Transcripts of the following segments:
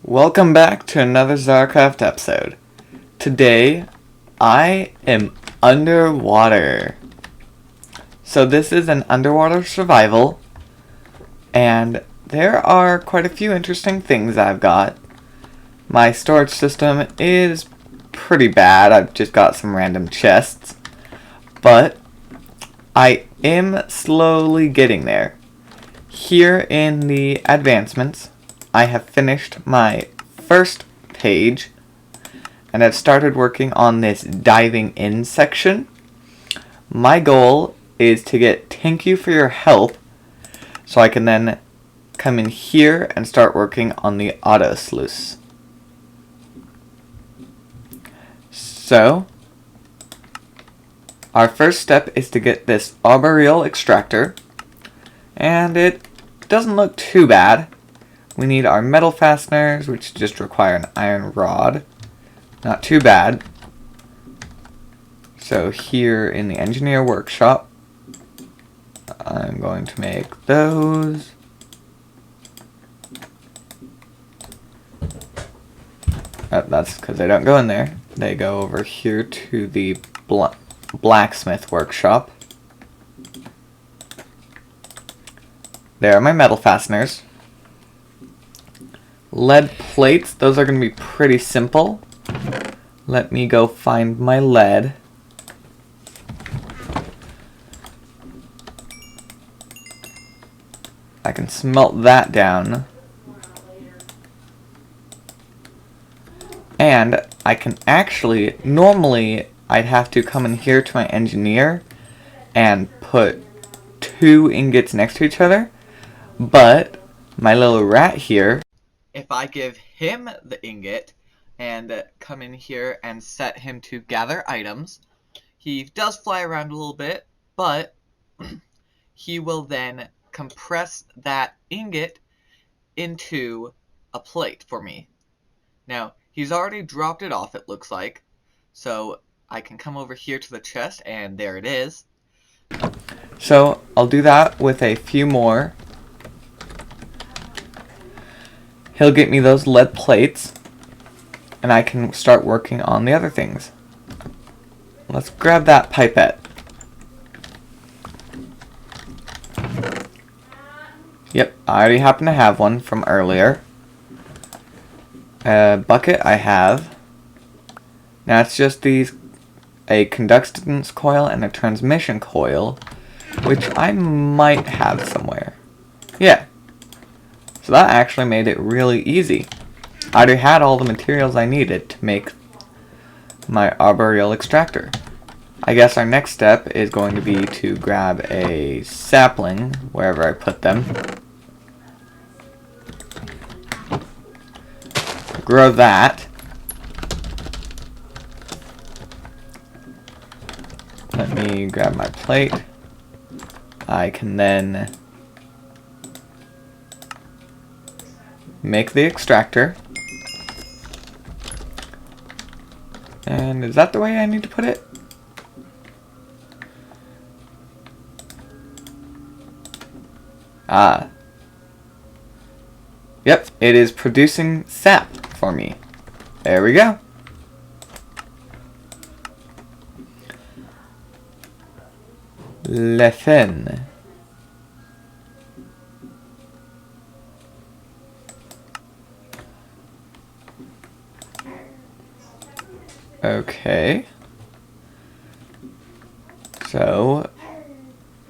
Welcome back to another Zarcraft episode. Today, I am underwater. So this is an underwater survival, and there are quite a few interesting things I've got. My storage system is pretty bad. I've just got some random chests, but I am slowly getting there. Here in the advancements, I have finished my first page, and I've started working on this diving in section. My goal is to get thank you for your help, so I can then come in here and start working on the auto sluice. So, our first step is to get this arboreal extractor, and it doesn't look too bad. We need our metal fasteners, which just require an iron rod. Not too bad. So here in the engineer workshop, I'm going to make those. That's because they don't go in there. They go over here to the blacksmith workshop. There are my metal fasteners. Lead plates, those are going to be pretty simple. Let me go find my lead. I can smelt that down. And I can actually, normally I'd have to come in here to my engineer and put 2 ingots next to each other. But my little rat here, if I give him the ingot and come in here and set him to gather items, he does fly around a little bit, but he will then compress that ingot into a plate for me. Now, he's already dropped it off, it looks like, so I can come over here to the chest, and there it is. So, I'll do that with a few more. He'll get me those lead plates, and I can start working on the other things. Let's grab that pipette. Yep, I already happen to have one from earlier. A bucket I have. Now it's just a conductance coil and a transmission coil, which I might have somewhere. Yeah. So that actually made it really easy. I already had all the materials I needed to make my arboreal extractor. I guess our next step is going to be to grab a sapling, wherever I put them. Grow that. Let me grab my plate. I can then make the extractor. And is that the way I need to put it? Ah. Yep, it is producing sap for me. There we go. Lefen. Okay. So,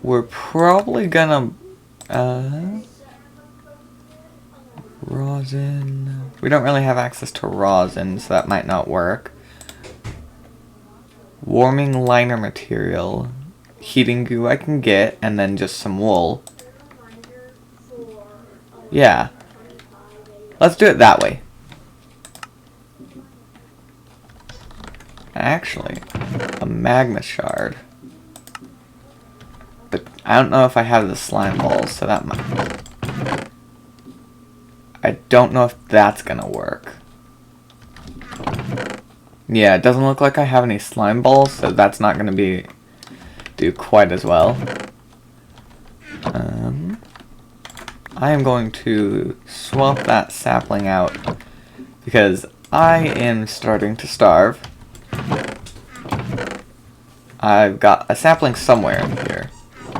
we're probably gonna, rosin. We don't really have access to rosin, so that might not work. Warming liner material. Heating goo I can get, and then just some wool. Yeah. Let's do it that way. Actually, a magma shard. But I don't know if I have the slime balls, so that might... I don't know if that's gonna work. Yeah, it doesn't look like I have any slime balls, so that's not gonna do quite as well. I am going to swap that sapling out because I am starting to starve. I've got a sapling somewhere in here.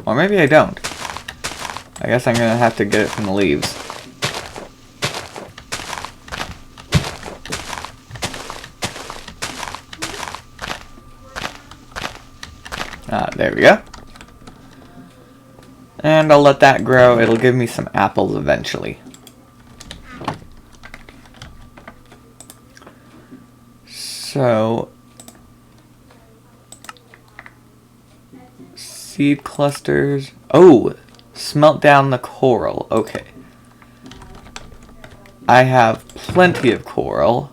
Or maybe I don't. I guess I'm gonna have to get it from the leaves. There we go. And I'll let that grow. It'll give me some apples eventually. So, seed clusters. Oh, smelt down the coral. Okay. I have plenty of coral.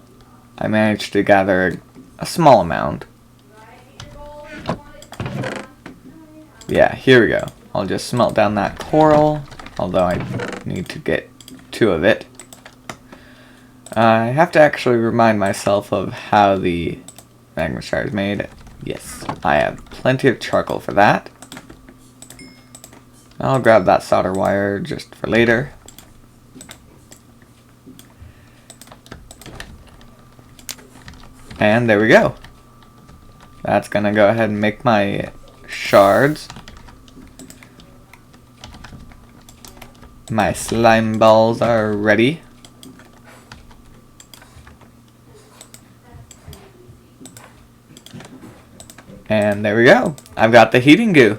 I managed to gather a small amount. Yeah, here we go. I'll just smelt down that coral, although I need to get 2 of it. I have to actually remind myself of how the magma shard is made. Yes, I have plenty of charcoal for that. I'll grab that solder wire just for later. And there we go. That's gonna go ahead and make my shards. My slime balls are ready. And there we go. I've got the heating goo.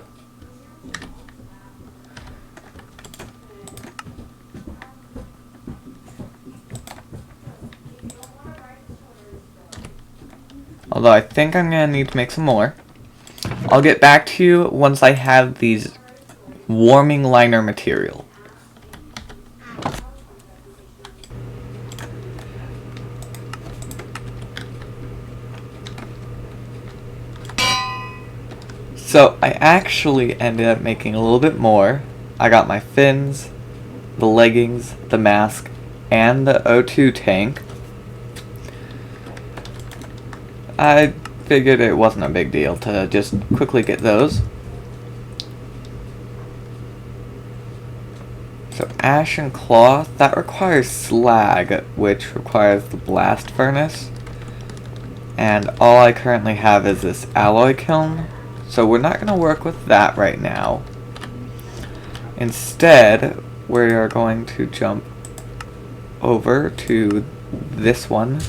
Although I think I'm gonna need to make some more. I'll get back to you once I have these warming liner material. So I actually ended up making a little bit more. I got my fins, the leggings, the mask, and the O2 tank. I figured it wasn't a big deal to just quickly get those. So ash and cloth, that requires slag, which requires the blast furnace. And all I currently have is this alloy kiln. So we're not going to work with that right now. Instead, we are going to jump over to this one.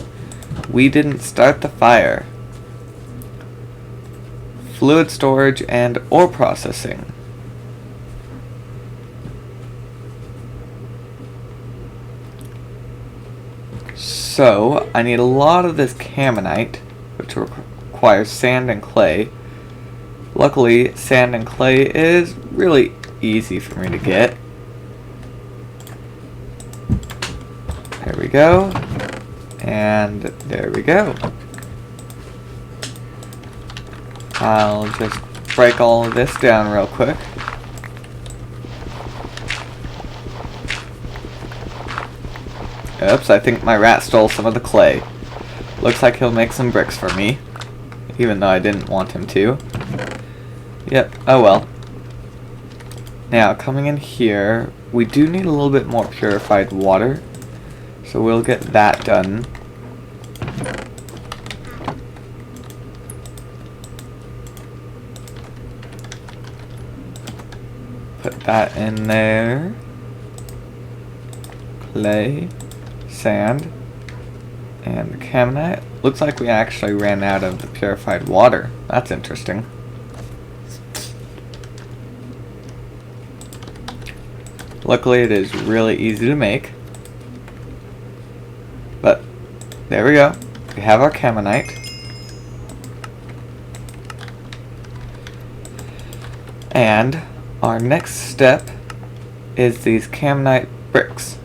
We didn't start the fire. Fluid storage and ore processing. So, I need a lot of this caminite, which requires sand and clay. Luckily, sand and clay is really easy for me to get. There we go. And there we go. I'll just break all of this down real quick. Oops, I think my rat stole some of the clay. Looks like he'll make some bricks for me, even though I didn't want him to. Yep, oh well. Now, coming in here, we do need a little bit more purified water, so we'll get that done. Put that in there. Clay, sand, and caminite. Looks like we actually ran out of the purified water. That's interesting. Luckily, it is really easy to make. But, there we go. We have our caminite. And our next step is these caminite bricks.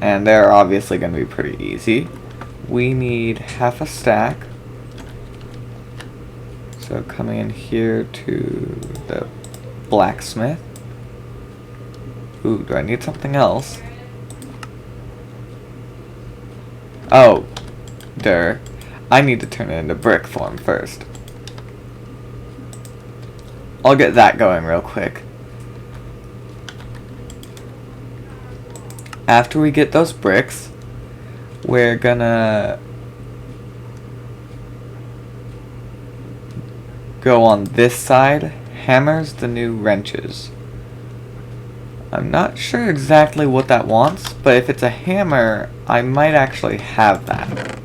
And they're obviously going to be pretty easy. We need half a stack. So coming in here to the blacksmith. Ooh, do I need something else? Oh, I need to turn it into brick form first. I'll get that going real quick. after we get those bricks, we're gonna go on this side. Hammers the new wrenches. I'm not sure exactly what that wants, but if it's a hammer, I might actually have that.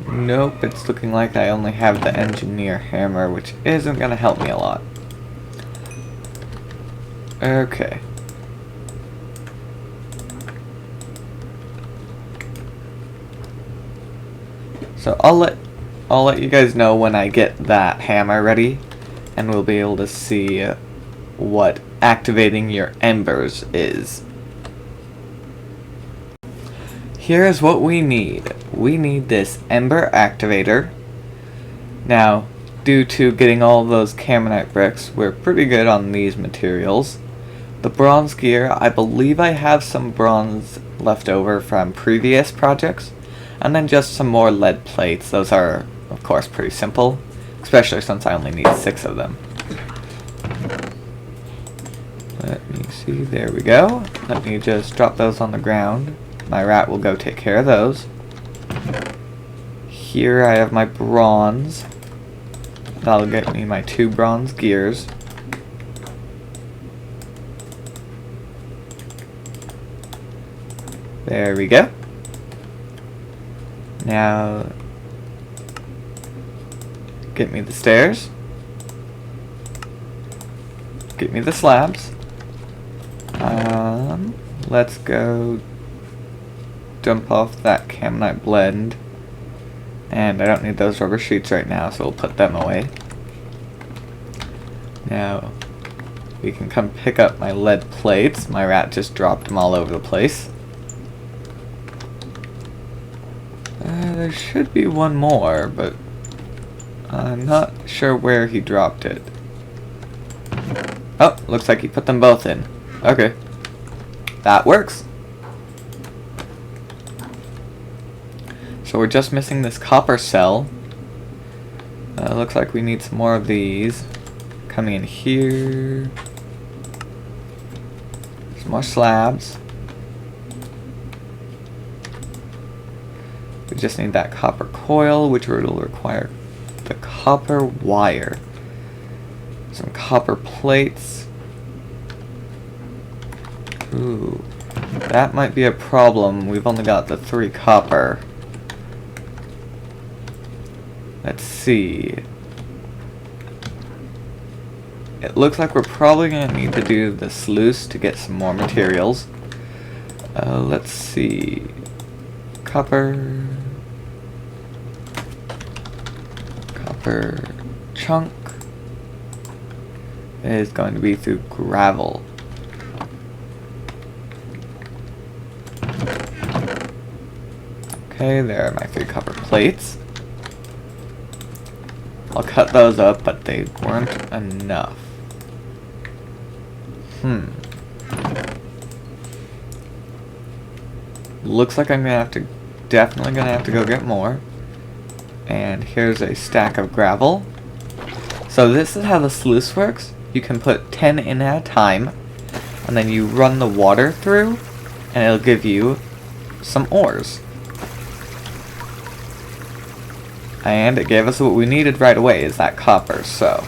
Nope, it's looking like I only have the engineer hammer, which isn't gonna help me a lot. Okay. So I'll let you guys know when I get that hammer ready, and we'll be able to see what activating your embers is. Here is what we need. We need this ember activator. Now, due to getting all those caminite bricks, we're pretty good on these materials. The bronze gear, I believe I have some bronze left over from previous projects. And then just some more lead plates. Those are, of course, pretty simple, especially since I only need 6 of them. Let me see, there we go. Let me just drop those on the ground. My rat will go take care of those. Here I have my bronze. That'll get me my 2 bronze gears. There we go. Now, get me the stairs. Get me the slabs. Let's go dump off that caminite blend. And I don't need those rubber sheets right now, so we'll put them away. Now, we can come pick up my lead plates. My rat just dropped them all over the place. There should be one more, but I'm not sure where he dropped it. Oh, looks like he put them both in. Okay. That works. So we're just missing this copper cell. Looks like we need some more of these. Coming in here. Some more slabs. We just need that copper coil, which will require the copper wire. Some copper plates. Ooh, that might be a problem. We've only got the 3 copper. Let's see. It looks like we're probably going to need to do the sluice to get some more materials. Let's see. Copper chunk is going to be through gravel. Okay, there are my 3 copper plates. I'll cut those up, but they weren't enough. Looks like I'm definitely gonna have to go get more. And here's a stack of gravel. So this is how the sluice works. You can put 10 in at a time, and then you run the water through, and it'll give you some ores. And it gave us what we needed right away, is that copper, so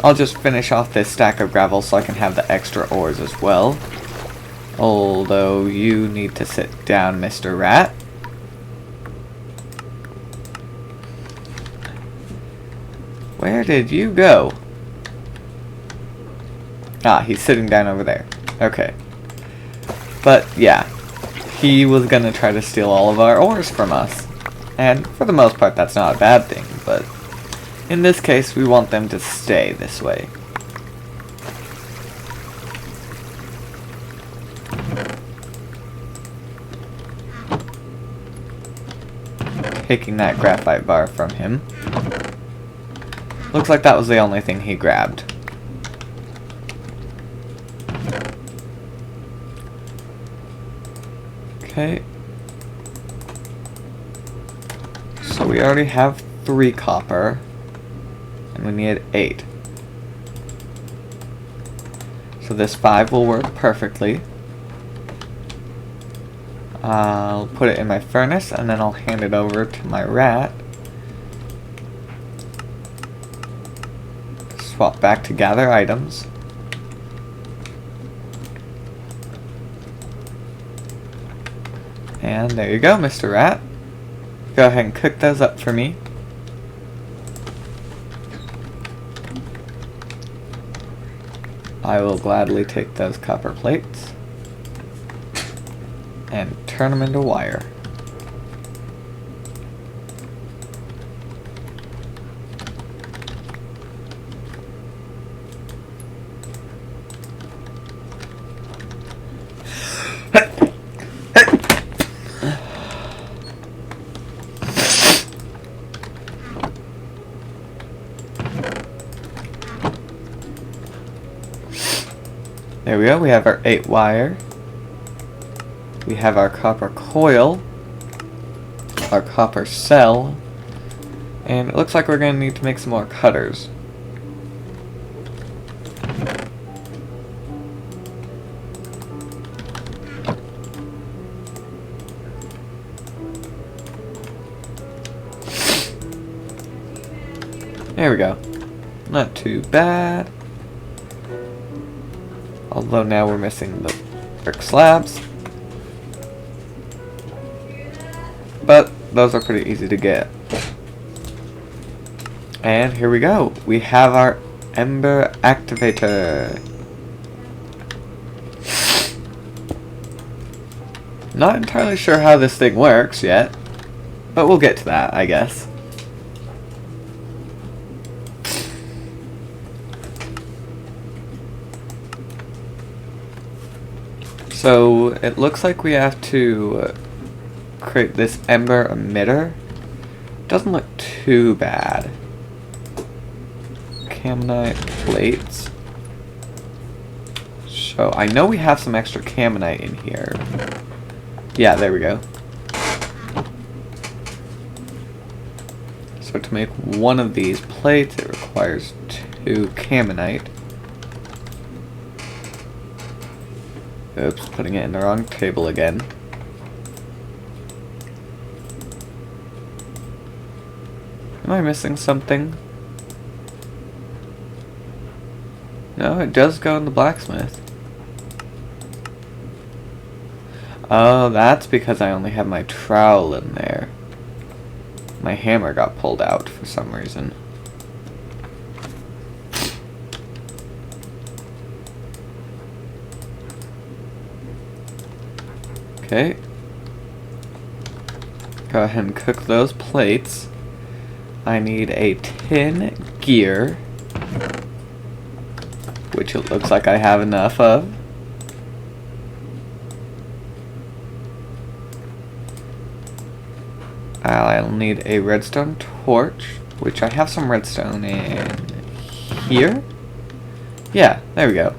I'll just finish off this stack of gravel so I can have the extra ores as well. Although you need to sit down, Mr. Rat. Where did you go? Ah, he's sitting down over there. Okay. But, yeah. He was gonna try to steal all of our ores from us. And, for the most part, that's not a bad thing, but in this case, we want them to stay this way. Taking that graphite bar from him. Looks like that was the only thing he grabbed. Okay. So we already have 3 copper. And we need 8. So this 5 will work perfectly. I'll put it in my furnace and then I'll hand it over to my rat. Swap back to gather items. And there you go, Mr. Rat. Go ahead and cook those up for me. I will gladly take those copper plates and turn them into wire. There we go, we have our 8 wire. We have our copper coil, our copper cell, and it looks like we're going to need to make some more cutters. There we go. Not too bad. Although now we're missing the brick slabs. But those are pretty easy to get. And here we go. We have our Ember Activator. Not entirely sure how this thing works yet, but we'll get to that, I guess. So it looks like we have to create this ember emitter. Doesn't look too bad. Camonite plates. So I know we have some extra camonite in here. Yeah, there we go. So to make one of these plates, it requires 2 camonite. Oops, putting it in the wrong table again. Am I missing something? No, it does go in the blacksmith. Oh, that's because I only have my trowel in there. My hammer got pulled out for some reason. Okay. Go ahead and cook those plates. I need a tin gear, which it looks like I have enough of. I'll need a redstone torch, which I have some redstone in here. Yeah, there we go.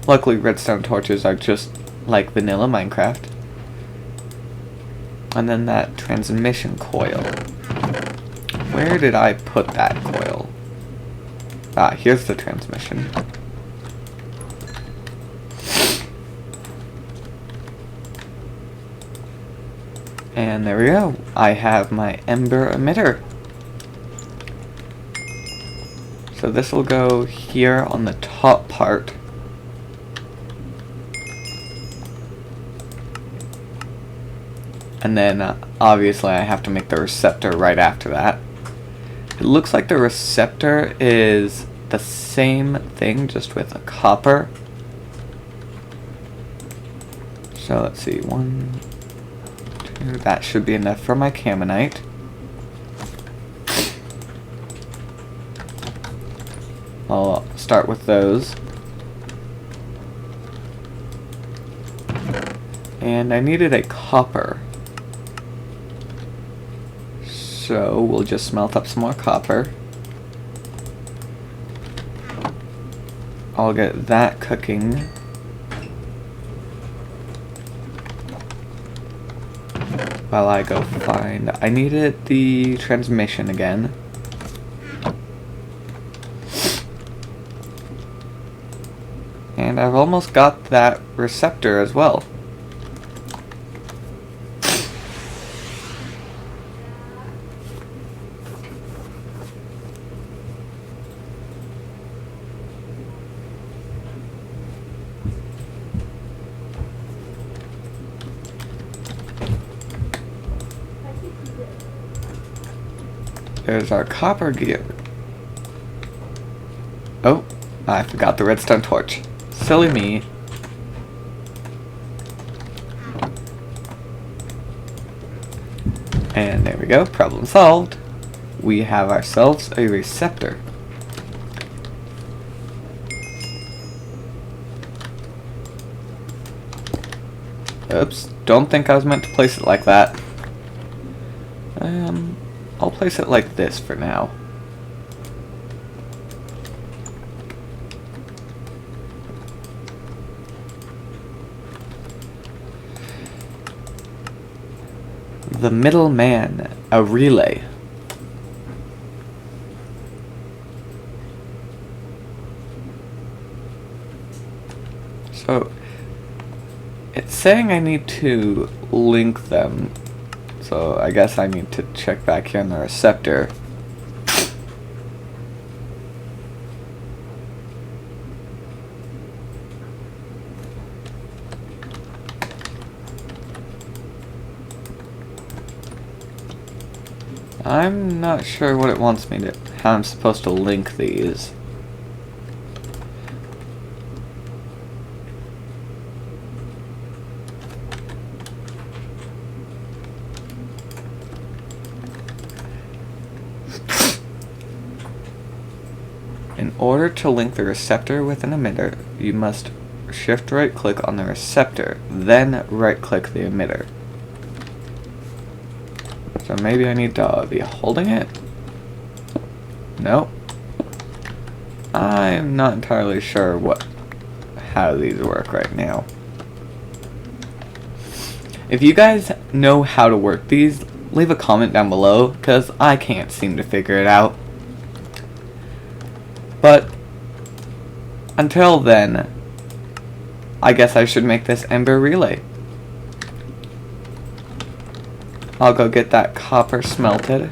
Luckily, redstone torches are just like vanilla Minecraft. And then that transmission coil. Where did I put that coil? Ah, here's the transmission. And there we go. I have my ember emitter. So this will go here on the top part. And then, obviously, I have to make the receptor right after that. It looks like the receptor is the same thing, just with a copper. So, let's see. 1, 2, that should be enough for my camonite. I'll start with those. And I needed a copper. So we'll just smelt up some more copper. I'll get that cooking. while I go find... I needed the transmission again. And I've almost got that receptor as well. There's our copper gear. Oh, I forgot the redstone torch. Silly me. And there we go, problem solved. We have ourselves a receptor. Oops, don't think I was meant to place it like that. I'll place it like this for now. The middleman, a relay. So, it's saying I need to link them. So I guess I need to check back here on the receptor. I'm not sure what it wants me to, how I'm supposed to link these. In order to link the receptor with an emitter, you must shift right click on the receptor, then right click the emitter. So maybe I need to be holding it? Nope. I'm not entirely sure how these work right now. If you guys know how to work these, leave a comment down below, because I can't seem to figure it out. But until then, I guess I should make this ember relay. I'll go get that copper smelted.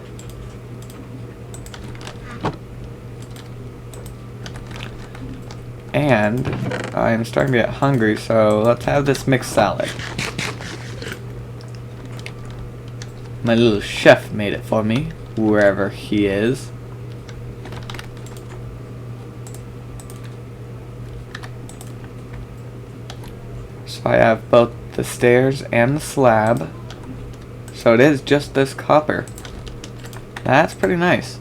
And I'm starting to get hungry, so let's have this mixed salad. My little chef made it for me, wherever he is. So I have both the stairs and the slab. So it is just this copper. That's pretty nice.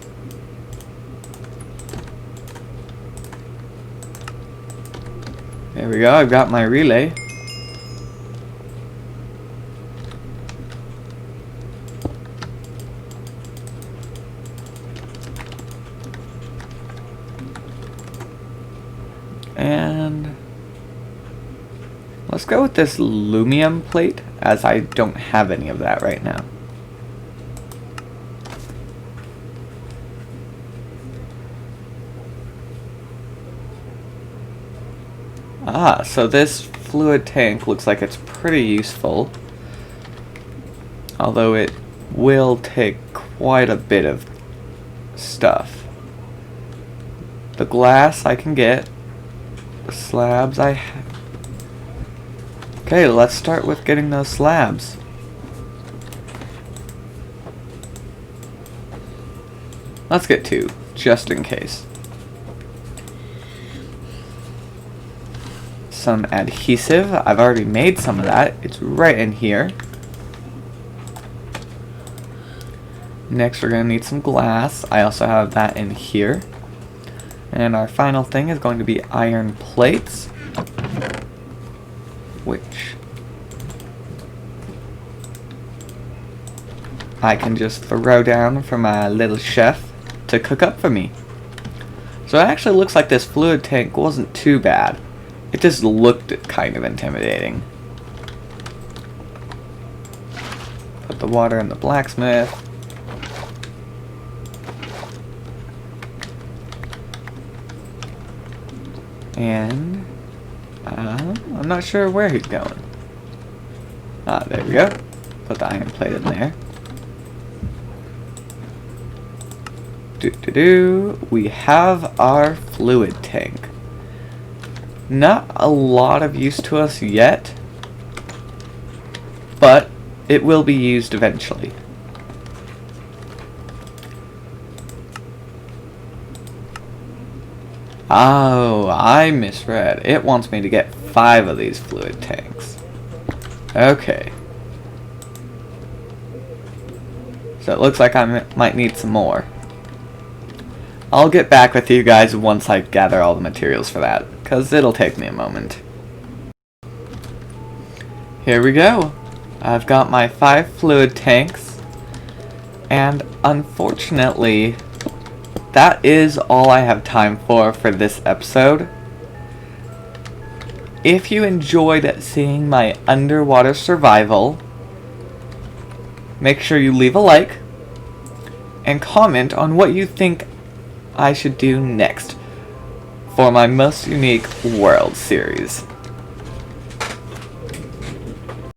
There we go, I've got my relay. And let's go with this aluminum plate, as I don't have any of that right now. Ah, so this fluid tank looks like it's pretty useful. Although it will take quite a bit of stuff. The glass I can get. The slabs I have. Okay, let's start with getting those slabs. Let's get 2, just in case. Some adhesive. I've already made some of that. It's right in here. Next we're going to need some glass. I also have that in here. And our final thing is going to be iron plates, which I can just throw down for my little chef to cook up for me. So it actually looks like this fluid tank wasn't too bad. It just looked kind of intimidating. Put the water in the blacksmith. And I'm not sure where he's going. Ah, there we go. Put the iron plate in there. We have our fluid tank. Not a lot of use to us yet, but it will be used eventually. Oh, I misread. It wants me to get 5 of these fluid tanks. Okay. So it looks like I might need some more. I'll get back with you guys once I gather all the materials for that, because it'll take me a moment. Here we go. I've got my 5 fluid tanks, and unfortunately, that is all I have time for this episode. If you enjoyed seeing my underwater survival, make sure you leave a like, and comment on what you think I should do next for my Most Unique World series.